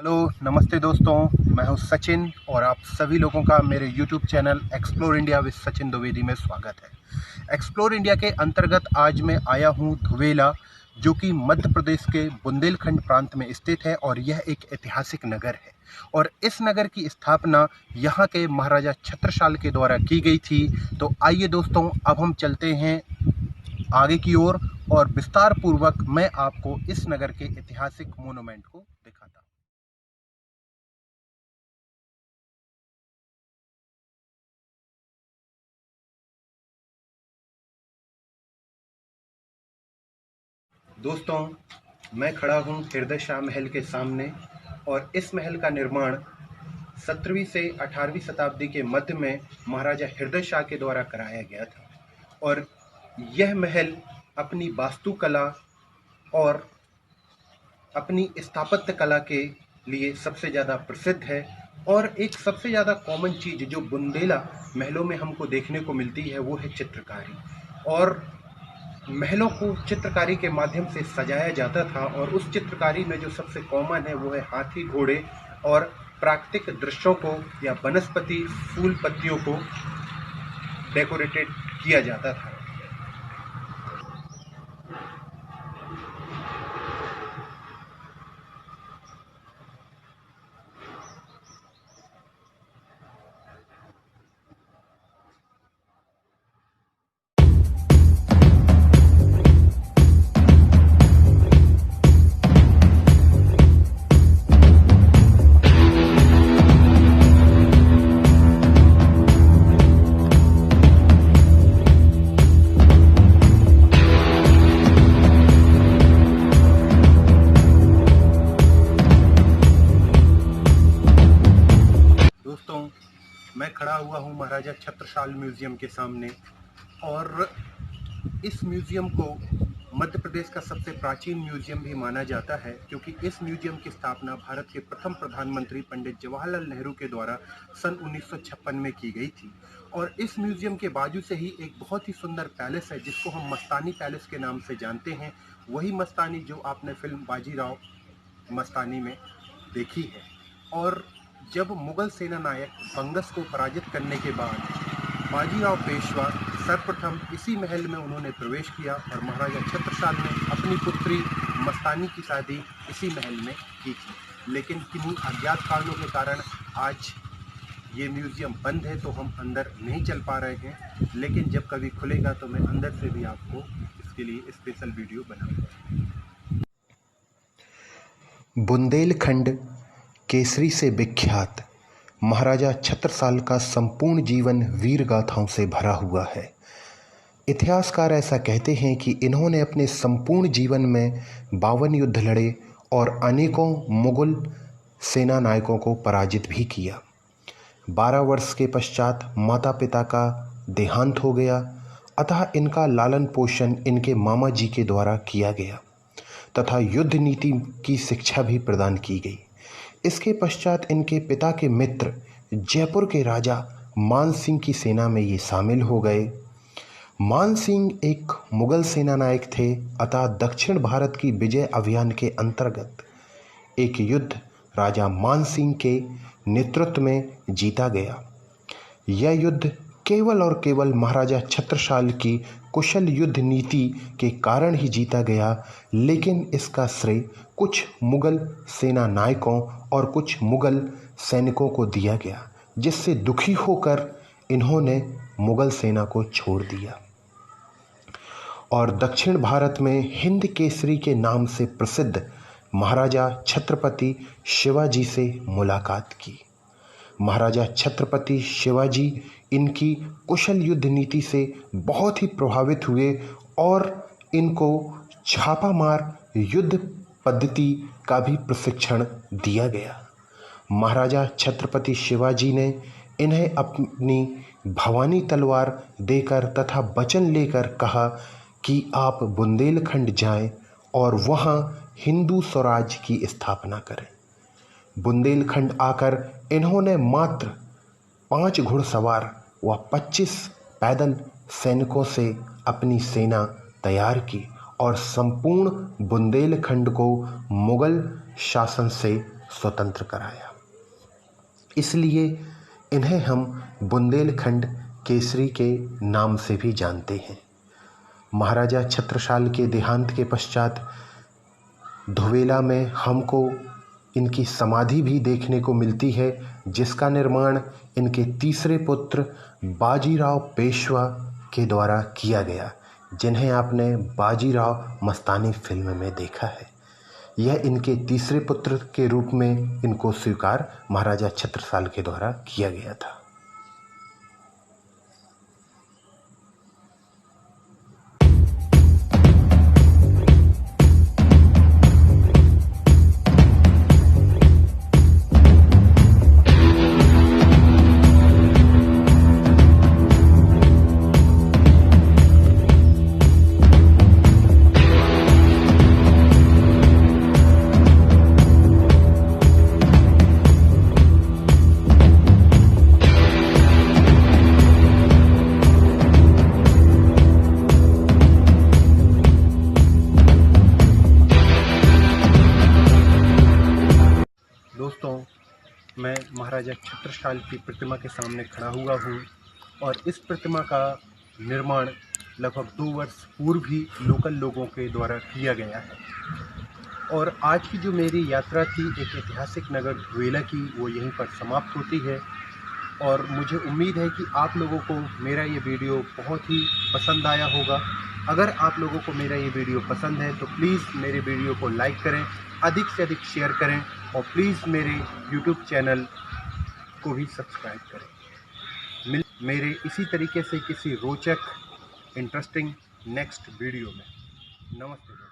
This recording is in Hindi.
हेलो नमस्ते दोस्तों, मैं हूं सचिन और आप सभी लोगों का मेरे YouTube channel explore India with Sachin Dwivedi में स्वागत है। एक्सप्लोर इंडिया के अंतर्गत आज मैं आया हूं धुवेला, जो कि मध्य प्रदेश के बुंदेलखंड प्रांत में स्थित है और यह एक ऐतिहासिक नगर है। और इस नगर की स्थापना यहाँ के महाराजा छत्रसाल के द्वारा की गई थी। तो आइए दोस्तों, अब हम चलते हैं आगे की ओर और विस्तार पूर्वक मैं आपको इस नगर के ऐतिहासिक मोनूमेंट को दिखाता हूँ। दोस्तों, मैं खड़ा हूँ हृदय शाह महल के सामने और इस महल का निर्माण 17वीं से 18वीं शताब्दी के मध्य में महाराजा हृदय शाह के द्वारा कराया गया था। और यह महल अपनी वास्तुकला और अपनी स्थापत्य कला के लिए सबसे ज़्यादा प्रसिद्ध है। और एक सबसे ज़्यादा कॉमन चीज़ जो बुंदेला महलों में हमको देखने को मिलती है वो है चित्रकारी। और महलों को चित्रकारी के माध्यम से सजाया जाता था और उस चित्रकारी में जो सबसे कॉमन है वो है हाथी, घोड़े और प्राकृतिक दृश्यों को या वनस्पति फूल पत्तियों को डेकोरेटेड किया जाता था। दोस्तों, मैं खड़ा हुआ हूँ महाराजा छत्रसाल म्यूजियम के सामने और इस म्यूजियम को मध्य प्रदेश का सबसे प्राचीन म्यूजियम भी माना जाता है, क्योंकि इस म्यूजियम की स्थापना भारत के प्रथम प्रधानमंत्री पंडित जवाहरलाल नेहरू के द्वारा सन 1956 में की गई थी। और इस म्यूजियम के बाजू से ही एक बहुत ही सुंदर पैलेस है जिसको हम मस्तानी पैलेस के नाम से जानते हैं। वही मस्तानी जो आपने फिल्म बाजीराव मस्तानी में देखी है। और जब मुगल सेना नायक बंगस को पराजित करने के बाद बाजीराव पेशवा सर्वप्रथम इसी महल में उन्होंने प्रवेश किया और महाराजा छत्रसाल ने अपनी पुत्री मस्तानी की शादी इसी महल में की थी। लेकिन किन्हीं अज्ञात कारणों के कारण आज ये म्यूजियम बंद है, तो हम अंदर नहीं चल पा रहे हैं। लेकिन जब कभी खुलेगा तो मैं अंदर से भी आपको इसके लिए स्पेशल वीडियो बनाऊंगा। बुंदेलखंड केसरी से विख्यात महाराजा छत्रसाल का संपूर्ण जीवन वीर गाथाओं से भरा हुआ है। इतिहासकार ऐसा कहते हैं कि इन्होंने अपने संपूर्ण जीवन में 52 युद्ध लड़े और अनेकों मुगल सेना नायकों को पराजित भी किया। 12 वर्ष के पश्चात माता पिता का देहांत हो गया, अतः इनका लालन पोषण इनके मामा जी के द्वारा किया गया तथा युद्ध नीति की शिक्षा भी प्रदान की गई। इसके पश्चात इनके पिता के मित्र जयपुर के राजा मान सिंह की सेना में ये शामिल हो गए। मान सिंह एक मुगल सेना नायक थे, अतः दक्षिण भारत की विजय अभियान के अंतर्गत एक युद्ध राजा मान सिंह के नेतृत्व में जीता गया। यह युद्ध केवल और केवल महाराजा छत्रसाल की कुशल युद्ध नीति के कारण ही जीता गया, लेकिन इसका श्रेय कुछ मुगल सेना नायकों और कुछ मुगल सैनिकों को दिया गया, जिससे दुखी होकर इन्होंने मुगल सेना को छोड़ दिया और दक्षिण भारत में हिंद केसरी के नाम से प्रसिद्ध महाराजा छत्रपति शिवाजी से मुलाकात की। महाराजा छत्रपति शिवाजी इनकी कुशल युद्ध नीति से बहुत ही प्रभावित हुए और इनको छापामार युद्ध पद्धति का भी प्रशिक्षण दिया गया। महाराजा छत्रपति शिवाजी ने इन्हें अपनी भवानी तलवार देकर तथा वचन लेकर कहा कि आप बुंदेलखंड जाएं और वहां हिंदू स्वराज की स्थापना करें। बुंदेलखंड आकर इन्होंने मात्र 5 घुड़सवार व 25 पैदल सैनिकों से अपनी सेना तैयार की और संपूर्ण बुंदेलखंड को मुगल शासन से स्वतंत्र कराया। इसलिए इन्हें हम बुंदेलखंड केसरी के नाम से भी जानते हैं। महाराजा छत्रसाल के देहांत के पश्चात धोवेला में हमको इनकी समाधि भी देखने को मिलती है, जिसका निर्माण इनके तीसरे पुत्र बाजीराव पेशवा के द्वारा किया गया, जिन्हें आपने बाजीराव मस्तानी फिल्म में देखा है। यह इनके तीसरे पुत्र के रूप में इनको स्वीकार महाराजा छत्रसाल के द्वारा किया गया था। दोस्तों, मैं महाराजा छत्रसाल की प्रतिमा के सामने खड़ा हुआ हूँ और इस प्रतिमा का निर्माण लगभग 2 वर्ष पूर्व ही लोकल लोगों के द्वारा किया गया है। और आज की जो मेरी यात्रा थी एक ऐतिहासिक नगर धोवेला की, वो यहीं पर समाप्त होती है। और मुझे उम्मीद है कि आप लोगों को मेरा ये वीडियो बहुत ही पसंद आया होगा। अगर आप लोगों को मेरा ये वीडियो पसंद है तो प्लीज़ मेरे वीडियो को लाइक करें, अधिक से अधिक शेयर करें और प्लीज़ मेरे YouTube चैनल को भी सब्सक्राइब करें। मेरे इसी तरीके से किसी रोचक इंटरेस्टिंग नेक्स्ट वीडियो में। नमस्ते।